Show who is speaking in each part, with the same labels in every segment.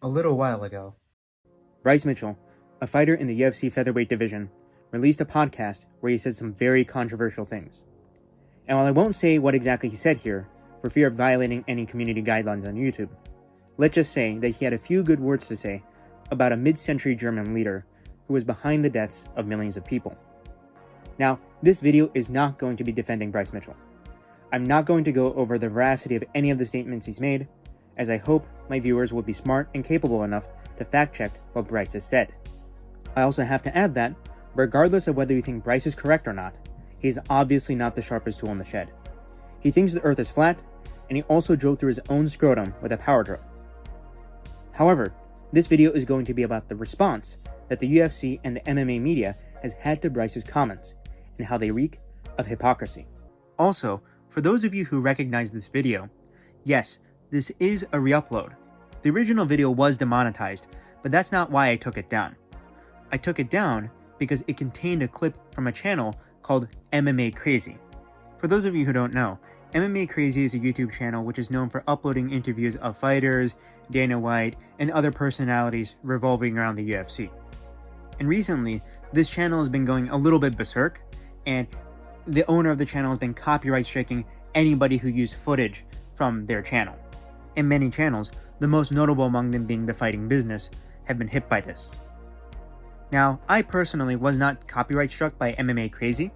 Speaker 1: A little while ago,
Speaker 2: Bryce Mitchell, a fighter in the UFC featherweight division, released a podcast where he said some very controversial things. And while I won't say what exactly he said here, for fear of violating any community guidelines on YouTube, let's just say that he had a few good words to say about a mid-century German leader who was behind the deaths of millions of people. Now, this video is not going to be defending Bryce Mitchell. I'm not going to go over the veracity of any of the statements he's made, as I hope my viewers will be smart and capable enough to fact-check what Bryce has said. I also have to add that, regardless of whether you think Bryce is correct or not, he is obviously not the sharpest tool in the shed. He thinks the earth is flat, and he also drove through his own scrotum with a power drill. However, this video is going to be about the response that the UFC and the MMA media has had to Bryce's comments, and how they reek of hypocrisy. Also, for those of you who recognize this video, yes, this is a re-upload. The original video was demonetized, but that's not why I took it down. I took it down because it contained a clip from a channel called MMA Crazy. For those of you who don't know, MMA Crazy is a YouTube channel which is known for uploading interviews of fighters, Dana White, and other personalities revolving around the UFC. And recently, this channel has been going a little bit berserk, and the owner of the channel has been copyright striking anybody who used footage from their channel. And many channels, the most notable among them being The Fighting Business, have been hit by this. Now, I personally was not copyright struck by MMA Crazy,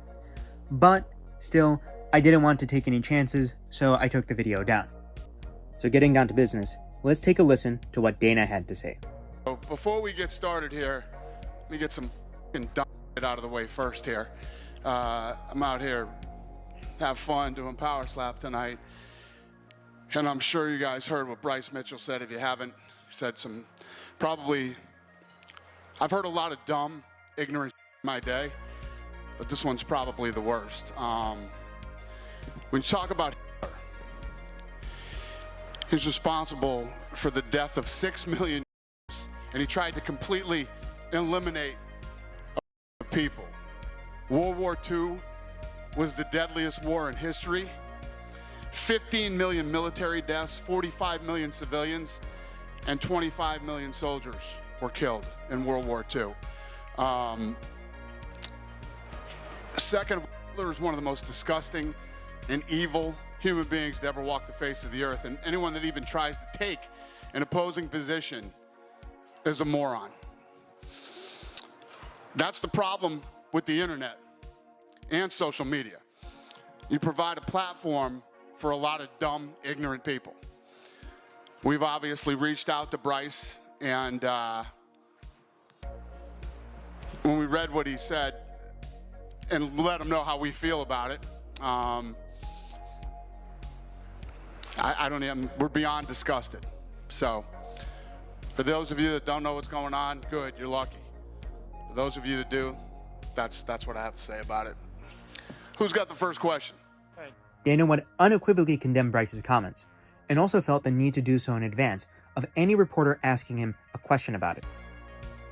Speaker 2: but still, I didn't want to take any chances, so I took the video down. So getting down to business, let's take a listen to what Dana had to say.
Speaker 3: Before we get started here, let me get some dumb shit out of the way first here. I'm out here, have fun doing Power Slap tonight, and I'm sure you guys heard what Bryce Mitchell said. If you haven't, he said some probably, I've heard a lot of dumb, ignorant in my day, but this one's probably the worst. When you talk about Hitler, he's responsible for the death of 6 million Jews, and he tried to completely eliminate people. World War II was the deadliest war in history. 15 million military deaths, 45 million civilians, and 25 million soldiers were killed in World War II. Second, Hitler is one of the most disgusting and evil human beings to ever walk the face of the earth, and anyone that even tries to take an opposing position is a moron. That's the problem with the internet and social media. You provide a platform for a lot of dumb, ignorant people. We've obviously reached out to Bryce, and when we read what he said and let him know how we feel about it, we're beyond disgusted. So, for those of you that don't know what's going on, good, you're lucky. For those of you that do, that's what I have to say about it. Who's got the first question?
Speaker 2: Dana would unequivocally condemn Bryce's comments, and also felt the need to do so in advance of any reporter asking him a question about it.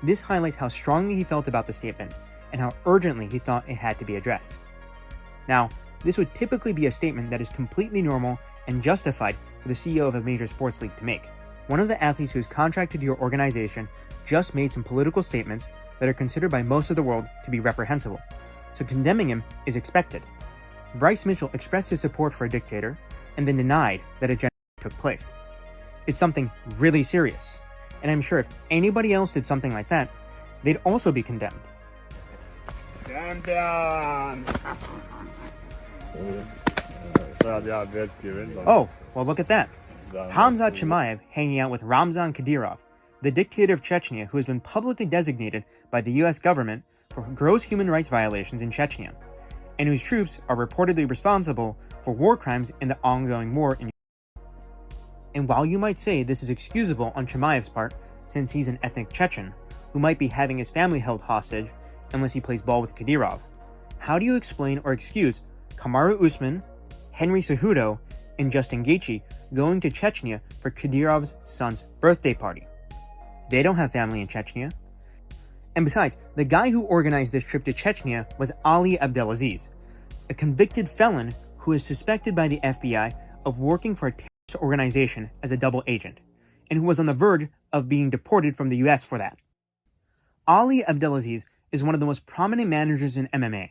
Speaker 2: This highlights how strongly he felt about the statement, and how urgently he thought it had to be addressed. Now, this would typically be a statement that is completely normal and justified for the CEO of a major sports league to make. One of the athletes who is contracted to your organization just made some political statements that are considered by most of the world to be reprehensible, so condemning him is expected. Bryce Mitchell expressed his support for a dictator and then denied that a genocide took place. It's something really serious, and I'm sure if anybody else did something like that, they'd also be condemned. Oh, well, look at that. Hamzat Chimaev hanging out with Ramzan Kadyrov, the dictator of Chechnya who has been publicly designated by the US government for gross human rights violations in Chechnya, and whose troops are reportedly responsible for war crimes in the ongoing war in Ukraine. And while you might say this is excusable on Chimaev's part, since he's an ethnic Chechen, who might be having his family held hostage unless he plays ball with Kadyrov, how do you explain or excuse Kamaru Usman, Henry Cejudo, and Justin Gaethje going to Chechnya for Kadyrov's son's birthday party? They don't have family in Chechnya. And besides, the guy who organized this trip to Chechnya was Ali Abdelaziz, a convicted felon who is suspected by the FBI of working for a terrorist organization as a double agent, and who was on the verge of being deported from the US for that. Ali Abdelaziz is one of the most prominent managers in MMA,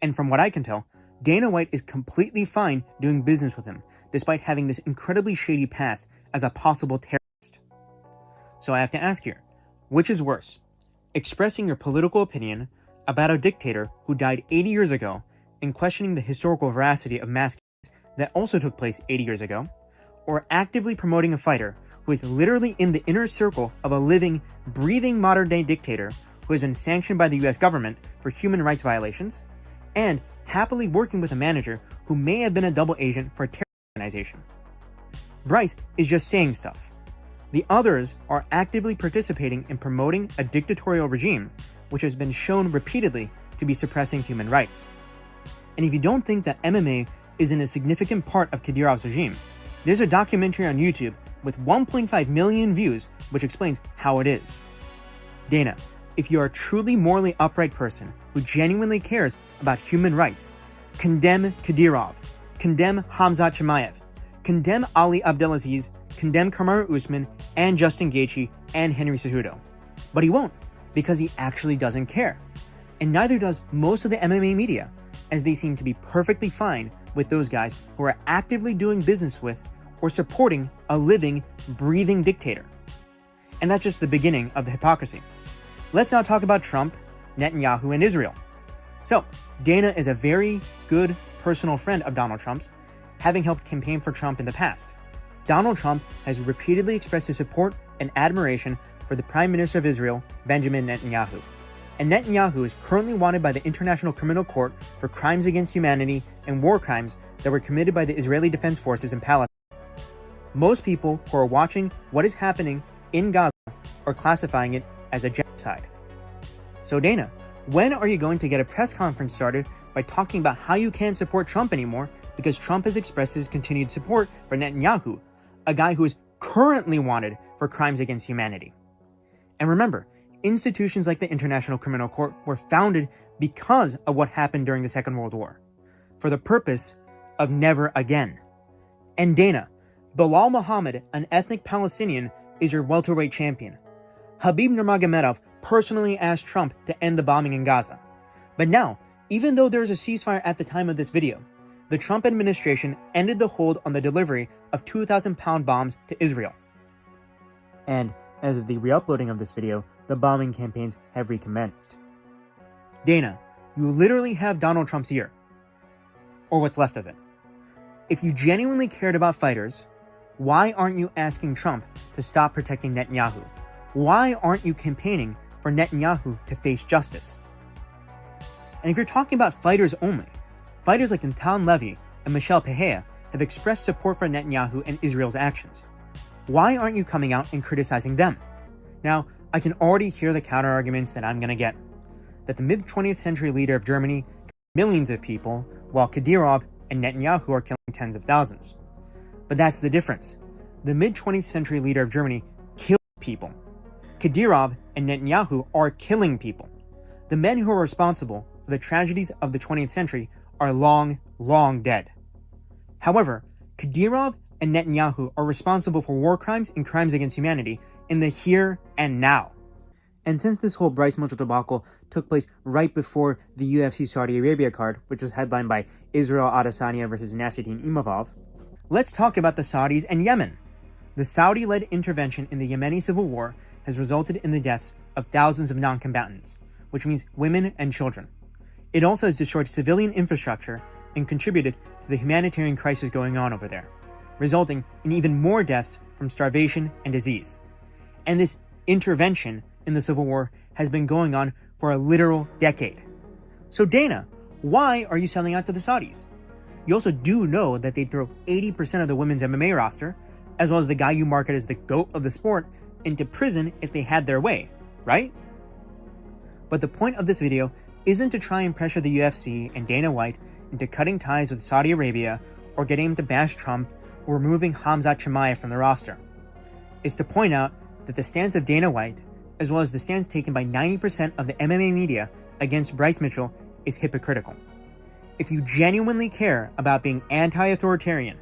Speaker 2: and from what I can tell, Dana White is completely fine doing business with him, despite having this incredibly shady past as a possible terrorist. So I have to ask here, which is worse? Expressing your political opinion about a dictator who died 80 years ago and questioning the historical veracity of mass killings that also took place 80 years ago, or actively promoting a fighter who is literally in the inner circle of a living, breathing modern-day dictator who has been sanctioned by the US government for human rights violations, and happily working with a manager who may have been a double agent for a terrorist organization? Bryce is just saying stuff. The others are actively participating in promoting a dictatorial regime, which has been shown repeatedly to be suppressing human rights. And if you don't think that MMA isn't a significant part of Kadyrov's regime, there's a documentary on YouTube with 1.5 million views which explains how it is. Dana, if you are a truly morally upright person who genuinely cares about human rights, condemn Kadyrov, condemn Khamzat Chimaev, condemn Ali Abdelaziz, condemn Kamaru Usman and Justin Gaethje and Henry Cejudo. But he won't, because he actually doesn't care. And neither does most of the MMA media, as they seem to be perfectly fine with those guys who are actively doing business with or supporting a living, breathing dictator. And that's just the beginning of the hypocrisy. Let's now talk about Trump, Netanyahu, and Israel. So, Dana is a very good personal friend of Donald Trump's, having helped campaign for Trump in the past. Donald Trump has repeatedly expressed his support and admiration for the Prime Minister of Israel, Benjamin Netanyahu. And Netanyahu is currently wanted by the International Criminal Court for crimes against humanity and war crimes that were committed by the Israeli Defense Forces in Palestine. Most people who are watching what is happening in Gaza are classifying it as a genocide. So Dana, when are you going to get a press conference started by talking about how you can't support Trump anymore because Trump has expressed his continued support for Netanyahu, a guy who is currently wanted for crimes against humanity? And remember, institutions like the International Criminal Court were founded because of what happened during the Second World War, for the purpose of never again. And Dana, Bilal Muhammad, an ethnic Palestinian, is your welterweight champion. Habib Nurmagomedov personally asked Trump to end the bombing in Gaza. But now, even though there is a ceasefire at the time of this video, the Trump administration ended the hold on the delivery of 2,000-pound bombs to Israel. And as of the re-uploading of this video, the bombing campaigns have recommenced. Dana, you literally have Donald Trump's ear. Or what's left of it. If you genuinely cared about fighters, why aren't you asking Trump to stop protecting Netanyahu? Why aren't you campaigning for Netanyahu to face justice? And if you're talking about fighters only, fighters like Natan Levy and Michel Pereira have expressed support for Netanyahu and Israel's actions. Why aren't you coming out and criticizing them? Now, I can already hear the counter-arguments that I'm going to get. That the mid-20th century leader of Germany killed millions of people, while Kadyrov and Netanyahu are killing tens of thousands. But that's the difference. The mid-20th century leader of Germany killed people. Kadyrov and Netanyahu are killing people. The men who are responsible for the tragedies of the 20th century are long, long dead. However, Kadyrov and Netanyahu are responsible for war crimes and crimes against humanity in the here and now. And since this whole Bryce Mitchell debacle took place right before the UFC Saudi Arabia card, which was headlined by Israel Adesanya versus Nasruddin Imavov, let's talk about the Saudis and Yemen. The Saudi-led intervention in the Yemeni civil war has resulted in the deaths of thousands of non-combatants, which means women and children. It also has destroyed civilian infrastructure and contributed to the humanitarian crisis going on over there, resulting in even more deaths from starvation and disease. And this intervention in the civil war has been going on for a literal decade. So Dana, why are you selling out to the Saudis? You also do know that they'd throw 80% of the women's MMA roster, as well as the guy you market as the GOAT of the sport, into prison if they had their way, right? But the point of this video isn't to try and pressure the UFC and Dana White into cutting ties with Saudi Arabia or getting him to bash Trump or removing Khamzat Chimaev from the roster. It's to point out that the stance of Dana White, as well as the stance taken by 90% of the MMA media against Bryce Mitchell, is hypocritical. If you genuinely care about being anti-authoritarian,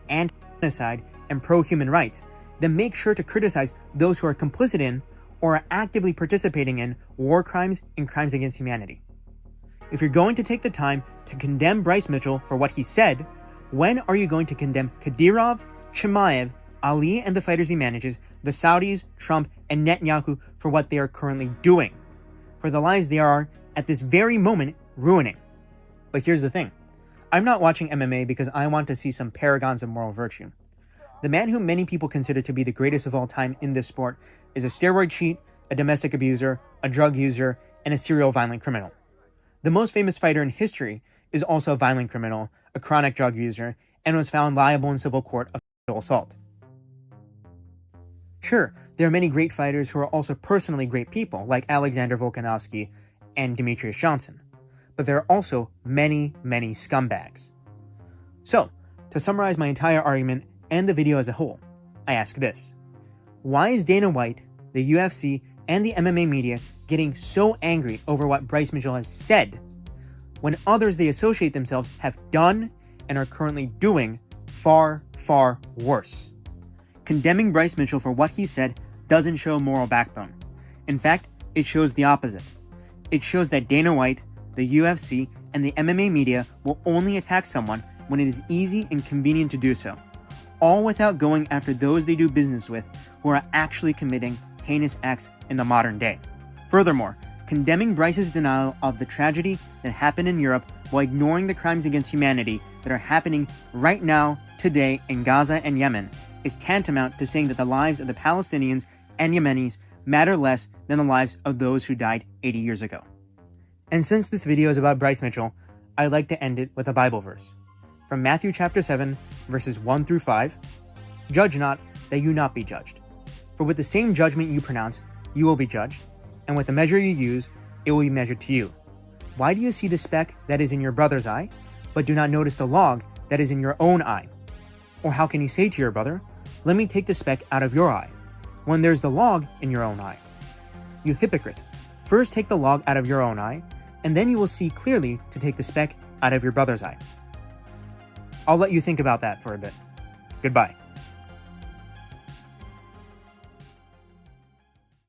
Speaker 2: anti-genocide, and pro-human rights, then make sure to criticize those who are complicit in or are actively participating in war crimes and crimes against humanity. If you're going to take the time to condemn Bryce Mitchell for what he said, when are you going to condemn Kadyrov, Chimaev, Ali and the fighters he manages, the Saudis, Trump, and Netanyahu for what they are currently doing, for the lives they are, at this very moment, ruining? But here's the thing. I'm not watching MMA because I want to see some paragons of moral virtue. The man whom many people consider to be the greatest of all time in this sport is a steroid cheat, a domestic abuser, a drug user, and a serial violent criminal. The most famous fighter in history is also a violent criminal, a chronic drug user, and was found liable in civil court of sexual assault. Sure, there are many great fighters who are also personally great people, like Alexander Volkanovski and Demetrius Johnson. But there are also many, many scumbags. So, to summarize my entire argument and the video as a whole, I ask this. Why is Dana White, the UFC, and the MMA media getting so angry over what Bryce Mitchell has said, when others they associate themselves have done and are currently doing far, far worse? Condemning Bryce Mitchell for what he said doesn't show moral backbone. In fact, it shows the opposite. It shows that Dana White, the UFC, and the MMA media will only attack someone when it is easy and convenient to do so, all without going after those they do business with who are actually committing heinous acts in the modern day. Furthermore, condemning Bryce's denial of the tragedy that happened in Europe while ignoring the crimes against humanity that are happening right now, today, in Gaza and Yemen is tantamount to saying that the lives of the Palestinians and Yemenis matter less than the lives of those who died 80 years ago. And since this video is about Bryce Mitchell, I'd like to end it with a Bible verse. From Matthew chapter 7, verses 1 through 5, "Judge not, that you not be judged. For with the same judgment you pronounce, you will be judged, and with the measure you use, it will be measured to you. Why do you see the speck that is in your brother's eye, but do not notice the log that is in your own eye? Or how can you say to your brother, let me take the speck out of your eye, when there's the log in your own eye? You hypocrite, first take the log out of your own eye, and then you will see clearly to take the speck out of your brother's eye." I'll let you think about that for a bit. Goodbye.